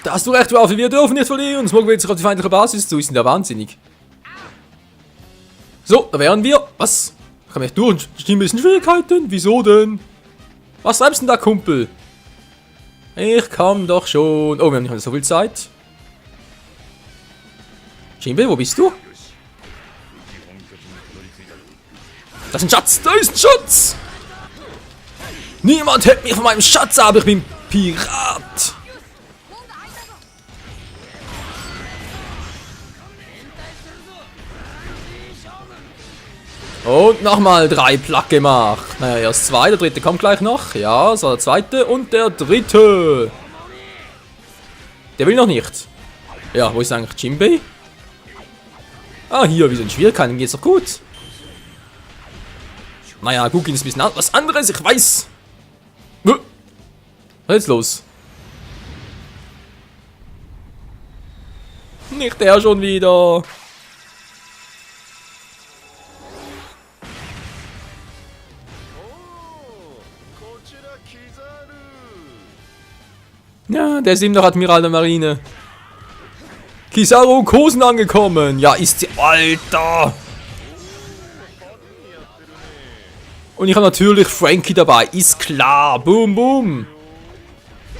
Da hast du recht, Waffe, wir dürfen nicht verlieren. Smoke wählt sich auf die feindliche Basis zu. Ist denn da wahnsinnig? So, da wären wir. Was? Kann ich durch? Stehen ein bisschen Schwierigkeiten? Wieso denn? Was treibst du denn da, Kumpel? Ich komm doch schon. Oh, wir haben nicht mehr so viel Zeit. Jinbe, wo bist du? Das ist ein Schatz! Da ist ein Schatz! Niemand hält mich von meinem Schatz ab, ich bin Pirat! Und nochmal 3 Plack gemacht. Naja, erst 2, der dritte kommt gleich noch. Ja, so der zweite und der dritte. Der will noch nicht. Ja, wo ist eigentlich Jinbe? Ah, hier, wir sind Schwierigkeiten, geht's doch gut. Naja, Gugin ist ein bisschen was anderes, ich weiß. Was ist jetzt los? Nicht der schon wieder. Ja, der ist eben noch Admiral der Marine. Kizaru Kosen angekommen. Ja, ist sie. Alter. Und ich habe natürlich Frankie dabei. Ist klar. Boom, boom.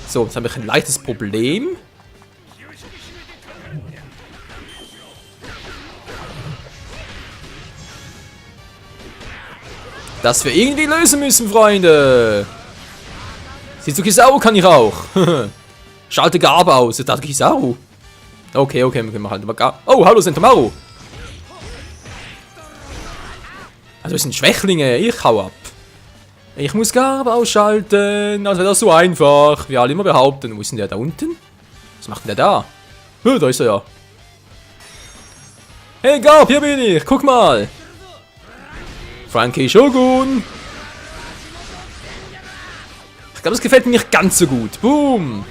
So, jetzt habe ich ein leichtes Problem. Das wir irgendwie lösen müssen, Freunde. Siehst du, Kizaru kann ich auch. Schalte Gabe aus. Ich dachte, Kizaru. Okay, okay, wir können halt mal. Oh, hallo, Sentomaru. Also, es sind Schwächlinge. Ich hau ab. Ich muss Gabe ausschalten. Also, das ist so einfach. Wie alle immer behaupten. Wo ist denn der da unten? Was macht denn der da? Da ist er ja. Hey, Garb, hier bin ich. Guck mal. Frankie Shogun. Ich glaube, das gefällt mir nicht ganz so gut. Boom.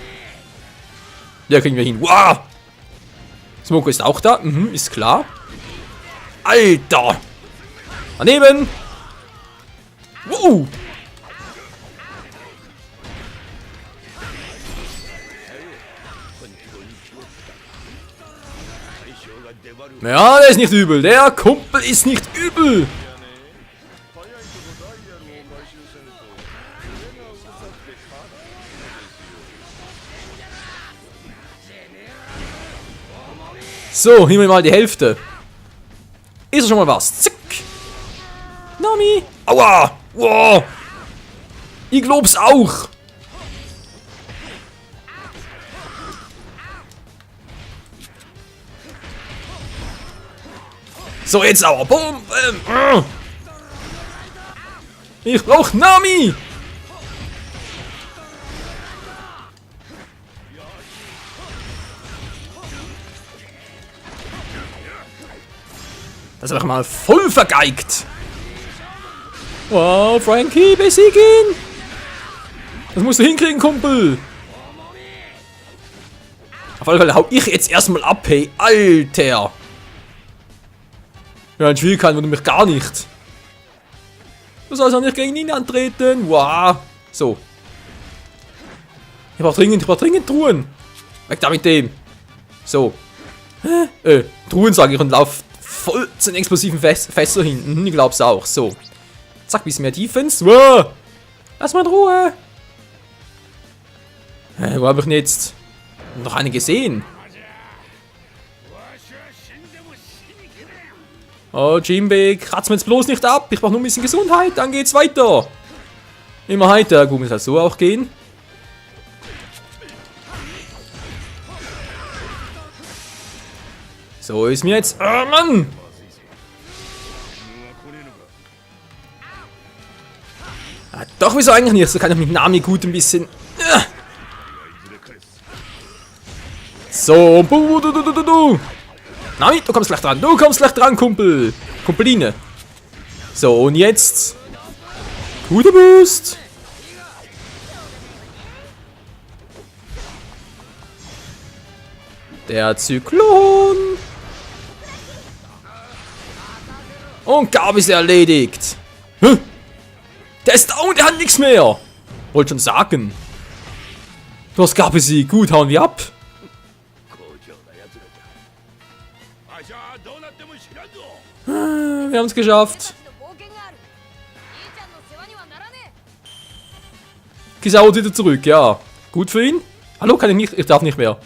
Ja, kriegen wir hin. Wow. Smoko ist auch da. Mhm, ist klar. Alter. Daneben. Wow. Ja, der ist nicht übel. Der Kumpel ist nicht übel. So, nehmen wir mal die Hälfte. Ist schon mal was. Zick. Nami. Aua. Wow. Ich glaub's auch. So, jetzt aber. Boom. Ich brauch Nami. Das habe ich mal voll vergeigt. Wow, Frankie, besiegen. Das musst du hinkriegen, Kumpel. Auf alle Fälle hau ich jetzt erstmal ab, hey. Alter. Ja, in Schwierigkeiten würde mich gar nicht. Du sollst auch nicht gegen ihn antreten. Wow. So. Ich brauch dringend Truhen. Weg da mit dem. So. Truhen sage ich und lauf voll zu den explosiven Fässer hin. Ich glaub's auch. So. Zack, bisschen mehr Defense. Wow. Lass mal in Ruhe. Wo habe ich denn jetzt noch eine gesehen? Oh, Jinbe, kratz mir jetzt bloß nicht ab. Ich brauche nur ein bisschen Gesundheit. Dann geht's weiter. Immer heiter. Gut, muss halt so auch gehen. So ist mir jetzt. Oh, Mann! Ah, doch, wieso eigentlich nicht? So kann ich mit Nami gut ein bisschen. So, Nami, du kommst gleich dran. Du kommst gleich dran, Kumpel. Kumpeline. So, und jetzt. Guter Boost. Der Zyklon. Und Gabi ist erledigt. Hä? Der ist down, der hat nichts mehr. Wollte schon sagen. Du hast Gabi besiegt. Gut, hauen wir ab. Wir haben es geschafft. Kisao wieder zurück, ja. Gut für ihn. Hallo, kann ich nicht? Ich darf nicht mehr.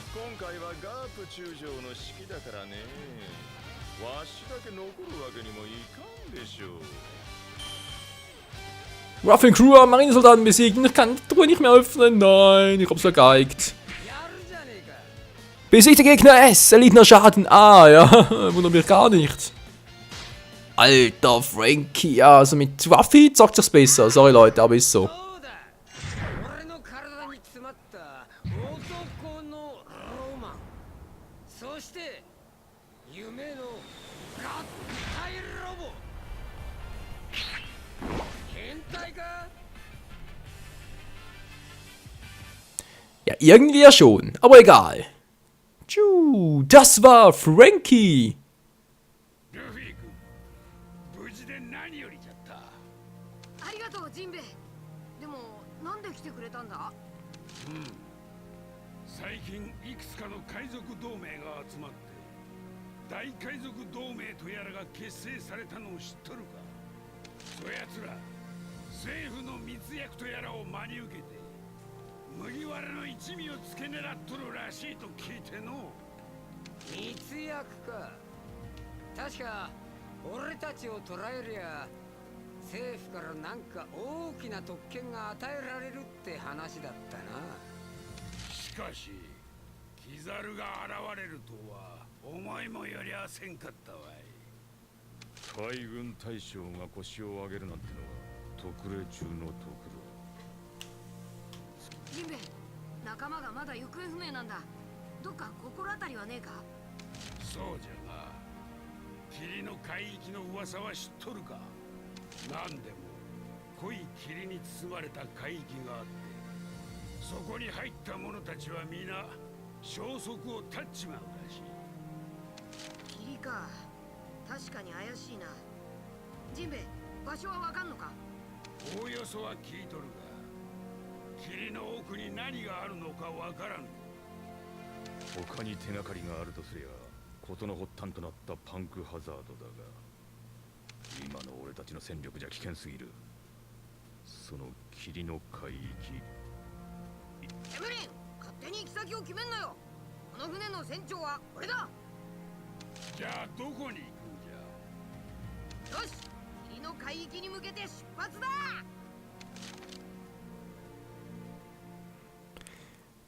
Ruffin Crew, Marinesoldaten besiegen. Ich kann die Truhe nicht mehr öffnen. Nein, ich hab's vergeigt. Besiegte Gegner S, erliedener Schaden A, ja. Wundert mich gar nicht. Alter Frankie, ja, also mit Ruffy zockt sich's besser. Sorry Leute, aber ist so. Ja, irgendwie ja schon, aber egal. Tschu, das war Frankie.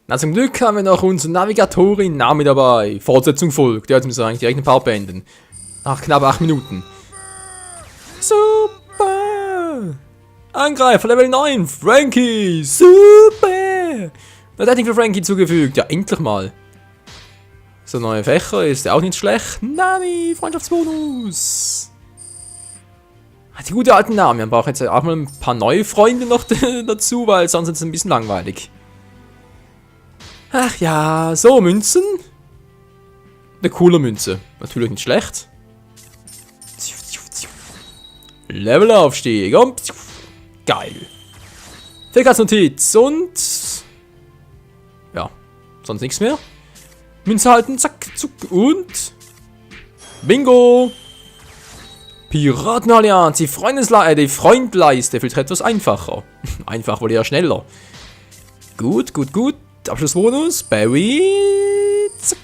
Na, zum Glück haben wir noch unsere Navigatorin Nami dabei. Fortsetzung folgt. Ja, jetzt müssen wir eigentlich direkt den Part beenden. Nach knapp 8 Minuten. Super! Angreifer Level 9, Frankie! Super! Was hat für Frankie zugefügt? Ja, endlich mal. So, neue Fächer ist auch nicht schlecht. Nami, Freundschaftsbonus! Die gute alten Namen. Man braucht jetzt auch mal ein paar neue Freunde noch dazu, weil sonst ist es ein bisschen langweilig. Ach ja, so, Münzen. Eine coole Münze. Natürlich nicht schlecht. Levelaufstieg. Und geil. Fähigkeitsnotiz und... ja, sonst nichts mehr. Münze halten, zack, zuck und... Bingo. Piratenallianz, die Freundleiste fühlt etwas einfacher. Einfach, wohl eher schneller. Gut, gut, gut. Abschlussbonus, Barry, zack.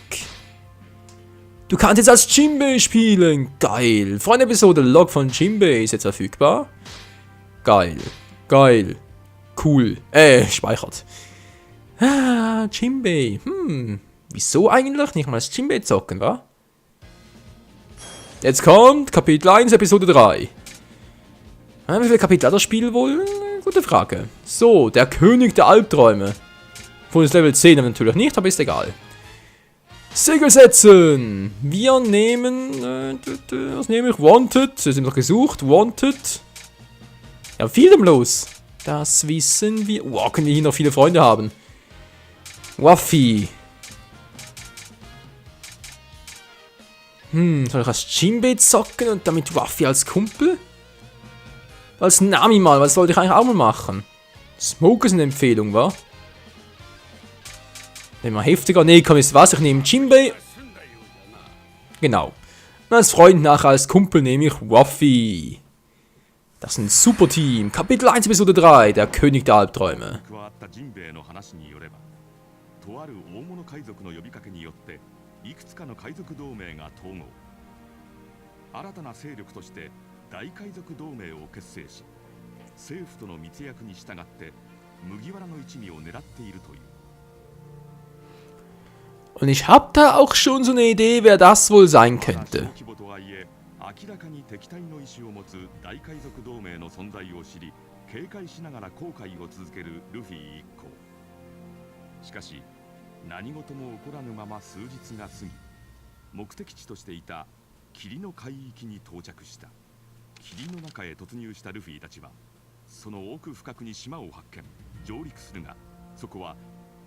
Du kannst jetzt als Jinbei spielen, geil. Freunde-Episode, Log von Jinbei ist jetzt verfügbar. Geil, geil, cool, speichert. Ah, Jinbei, wieso eigentlich nicht mal als Jinbei zocken, wa? Jetzt kommt Kapitel 1, Episode 3. Wie viele Kapitel hat das Spiel wohl? Gute Frage. So, der König der Albträume. Von ist Level 10 natürlich nicht, aber ist egal. Segel setzen! Wir nehmen... was nehme ich? Wanted. Das ist noch gesucht. Wanted. Ja, viel dem los. Das wissen wir. Wow, können wir hier noch viele Freunde haben. Ruffy. Soll ich als Jinbei zocken und damit Ruffy als Kumpel? Als Nami mal, was wollte ich eigentlich auch mal machen? Smoke ist eine Empfehlung, wa? Nehmen wir heftiger. Nee, komm, ist was? Ich nehme Jinbei. Genau. Und als Freund nachher als Kumpel nehme ich Ruffy. Das ist ein super Team. Kapitel 1, Episode 3, der König der Albträume. とある大物海賊の呼びかけによっていくつかの海賊同盟が統合、新たな勢力として大海賊同盟を結成し、政府との密約に従って麦わらの一味を狙っているという。 Und ich habe da auch schon so eine Idee, wer das wohl sein könnte. 明らかに敵対の意思を持つ大海賊同盟の存在を知り、警戒しながら航海を続けるルフィ一行。しかし何事も起こらぬまま数日が過ぎ、目的地としていた霧の海域に到着した。霧の中へ突入したルフィたちは、その奥深くに島を発見、上陸するが、そこは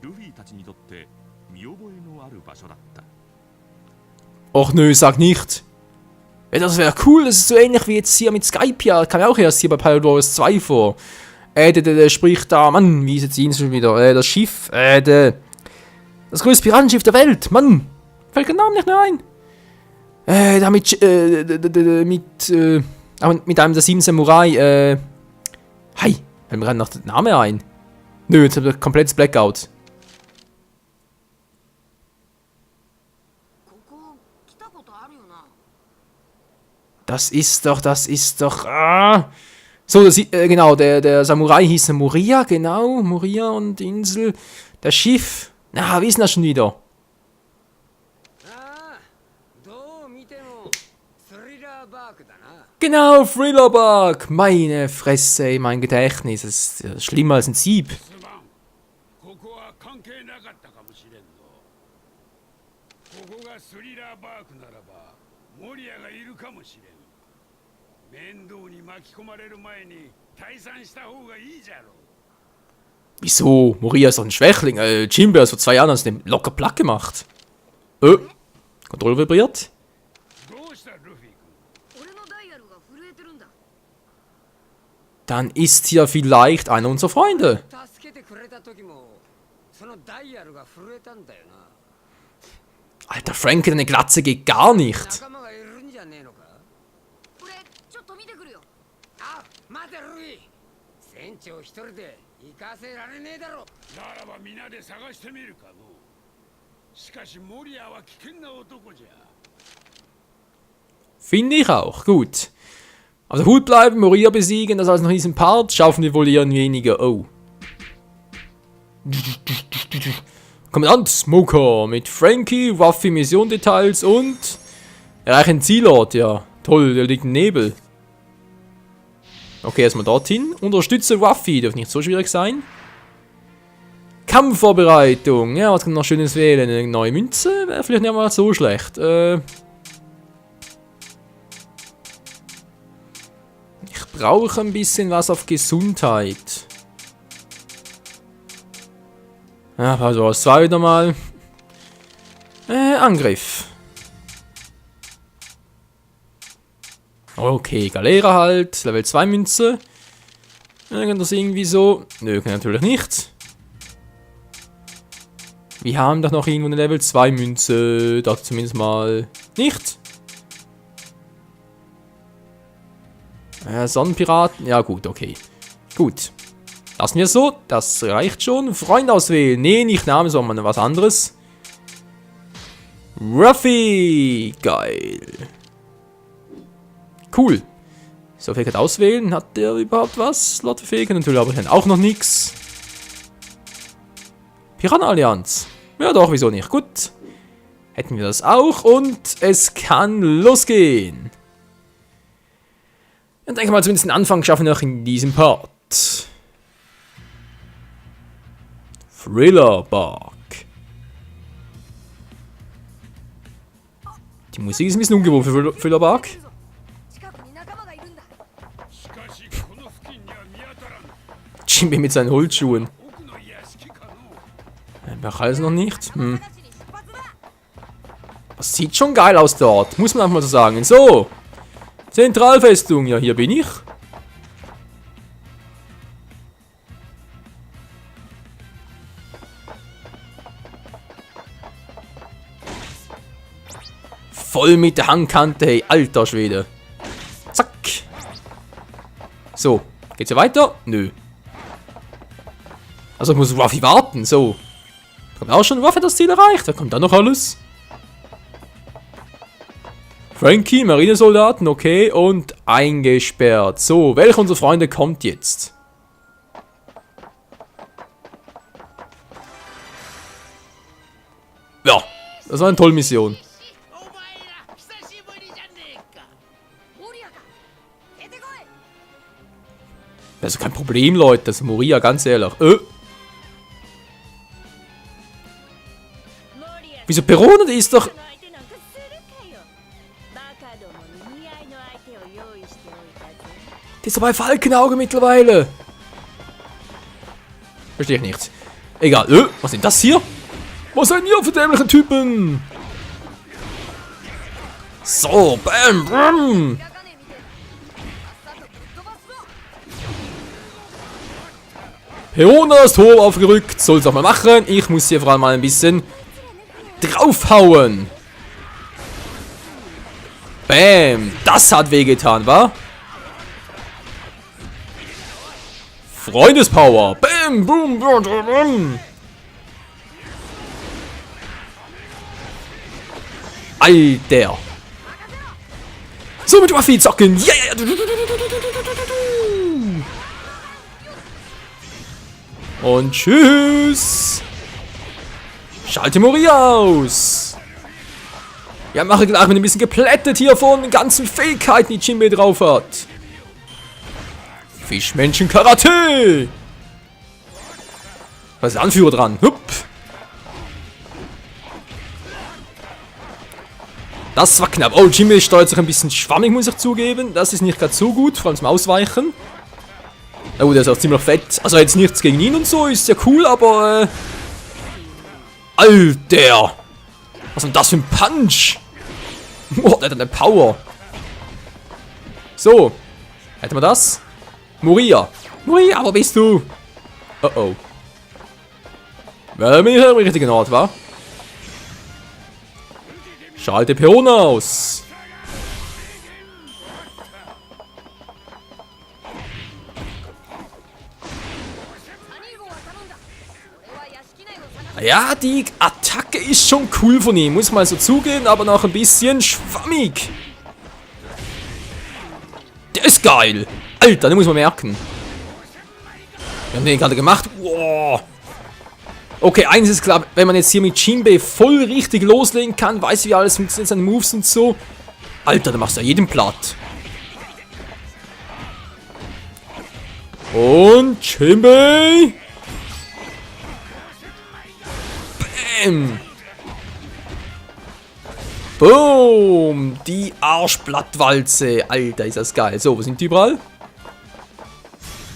ルフィたちにとって見覚えのある場所だった。 Och nö, sag nicht. Ja, das wäre cool, das ist so ähnlich wie jetzt hier mit Skype, ja, kam ja auch erst hier bei Pirate Wars 2 vor. Der spricht da, Mann, wie ist jetzt die Insel schon wieder? Das Schiff, das größte Piratenschiff der Welt, Mann, fällt der Name nicht mehr ein. Da mit einem der 7 Samurai, hi, fällt mir gerade noch der Name ein. Nö, jetzt hab ich komplettes Blackout. Das ist doch, So, das, genau, der Samurai hieß Moria, genau, Moria und Insel. Das Schiff, na, wie ist denn das schon wieder? Genau, Thrillerbark, meine Fresse, ey, mein Gedächtnis, das ist schlimmer als ein Sieb. Wieso? Moria ist doch ein Schwächling. Jinbe hat vor 2 Jahren aus dem locker platt gemacht. Kontrolle vibriert. Dann ist hier vielleicht einer unserer Freunde. Alter, Frankie, deine Glatze geht gar nicht. Finde ich auch, gut. Also Hut bleiben, Moria besiegen, das als noch diesen Part, schaffen wir wohl eher weniger. Oh. Kommandant Smoker mit Frankie, Ruffy, Mission-Details und erreichen Zielort, ja. Toll, da liegt ein Nebel. Okay, erstmal dorthin. Unterstütze Ruffy, dürfte nicht so schwierig sein. Kampfvorbereitung. Ja, was kann noch Schönes wählen? Eine neue Münze? Wäre vielleicht nicht mal so schlecht. Ich brauche ein bisschen was auf Gesundheit. Ja, also aus 2 wieder mal. Angriff. Okay, Galera halt. Level 2 Münze. Kann das irgendwie so? Nö, kann natürlich nicht. Wir haben doch noch irgendwo eine Level 2 Münze. Das zumindest mal nicht. Sonnenpiraten. Ja gut, okay. Gut. Lassen wir es so. Das reicht schon. Freund auswählen. Nee, nicht Name, sondern was anderes. Ruffy. Geil. Cool. So, Fähigkeit auswählen. Hat der überhaupt was? Laut Fähigkeit natürlich, aber ich auch noch nichts. Piranha-Allianz. Ja doch, wieso nicht? Gut. Hätten wir das auch und es kann losgehen. Ich denke mal, zumindest den Anfang schaffen wir noch in diesem Part. Thrillerbark. Die Musik ist ein bisschen ungewohnt für Thrillerbark. Jinbe mit seinen Holzschuhen. Mach alles noch nicht. Das sieht schon geil aus dort, muss man einfach mal so sagen. So. Zentralfestung, ja, hier bin ich. voll mit der Handkante. Hey, alter Schwede. Zack. So, geht's hier weiter? Nö. Also ich muss Ruffy warten, so. Kommt auch schon Ruffy das Ziel erreicht? Da kommt dann noch alles. Frankie, Marinesoldaten, okay, und eingesperrt. So, welcher unserer Freunde kommt jetzt? Ja, das war eine tolle Mission. Das ist kein Problem, Leute. Das ist Moria, ganz ehrlich. Wieso Perona? Die ist doch... Die ist doch bei Falkenauge mittlerweile. Verstehe ich nicht. Egal. Was sind das hier? Was sind hier für dämliche Typen? So, bam, bam. Perona ist hoch aufgerückt. Soll es auch mal machen. Ich muss hier vor allem mal ein bisschen draufhauen. Bam. Das hat wehgetan, wa? Freundespower. Bam, boom, boom, boom. Alter. So mit Ruffy zocken. Yeah. Und tschüss. Schalte Moria aus. Ja, mache gleich mit ein bisschen geplättet hier von den ganzen Fähigkeiten, die Jinbei drauf hat. Fischmenschen Karate. Was ist der Anführer dran? Hup. Das war knapp. Oh, Jinbei steuert sich ein bisschen schwammig, muss ich zugeben. Das ist nicht gerade so gut, vor allem zum Ausweichen. Oh, der ist auch ziemlich fett. Also jetzt nichts gegen ihn und so, ist ja cool, aber... Alter! Was ist denn das für ein Punch? Oh, der hat eine Power. So. Hätten wir das? Moria. Moria, wo bist du? Oh oh. Wer bin ich am richtigen Ort, wa? Schalte Perona aus. Ja, die Attacke ist schon cool von ihm, muss mal so zugehen, aber noch ein bisschen schwammig. Der ist geil. Alter, den muss man merken. Wir haben den gerade gemacht. Wow. Okay, eins ist klar, wenn man jetzt hier mit Jinbei voll richtig loslegen kann, weiß wie alles funktioniert, seine Moves und so. Alter, da machst du ja jeden platt. Und Jinbei. Bam. Boom. Die Arschblattwalze. Alter, ist das geil. So, wo sind die überall?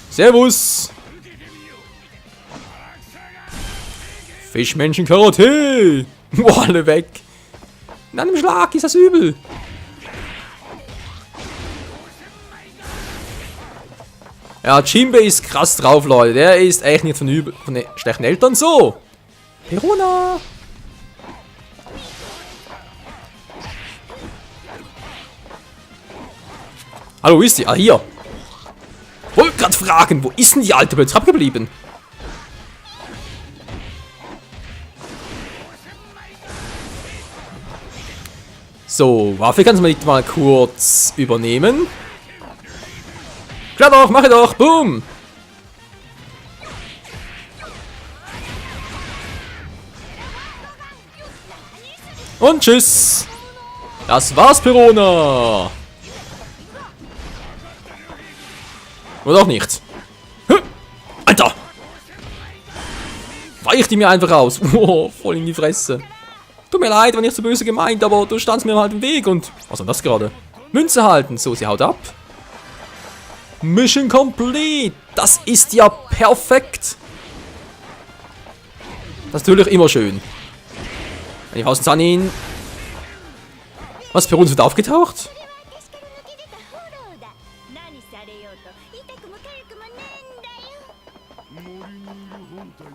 Servus. Fischmenschen Karate. Boah, alle weg. In einem Schlag ist das übel. Ja, Jinbei ist krass drauf, Leute. Der ist echt nicht von den schlechten Eltern. So. Perona. Hallo, wo ist die? Ah, hier. Wollte gerade fragen, wo ist denn die alte Blöds abgeblieben? So, Waffe kannst du nicht mal kurz übernehmen. Klar doch, mache doch, boom. Und tschüss. Das war's, Perona. Oder auch nicht. Alter. Weich die mir einfach aus. Oh, voll in die Fresse. Tut mir leid, war nicht so böse gemeint, aber du standst mir halt im Weg und... Was war das gerade? Münze halten. So, sie haut ab. Mission complete. Das ist ja perfekt. Das ist natürlich immer schön. Wenn ich außen an ihn... Was, Peruna wird aufgetaucht?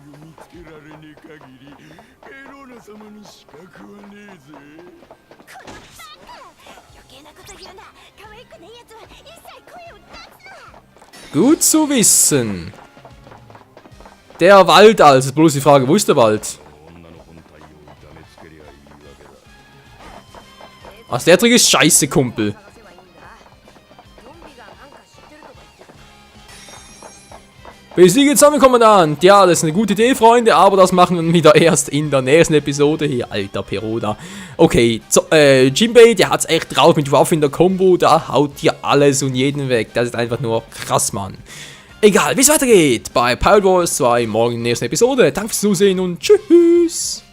見つけられねえ限りエローナ様に資格はねえぜ。このバカ余計なこと言うな。可愛くねえやつは一切声を出すな。 Gut zu wissen. Der Wald also, bloß die Frage, wo ist der Wald? 女の本体を痛めつけりゃいいわけだ。 Was der Trick ist scheiße, Kumpel. 探せばいいんだ。ゾンビがなんか知ってるとか言ってた。 Besiege Zusammenkommandant. Ja, das ist eine gute Idee, Freunde, aber das machen wir wieder erst in der nächsten Episode hier. Alter Peroda. Okay, so, Jinbei, der hat's echt drauf mit Waffe in der Combo. Da haut dir alles und jeden weg. Das ist einfach nur krass, Mann. Egal, wie es weitergeht bei Pirate Wars 2 morgen in der nächsten Episode. Danke fürs Zusehen und tschüss.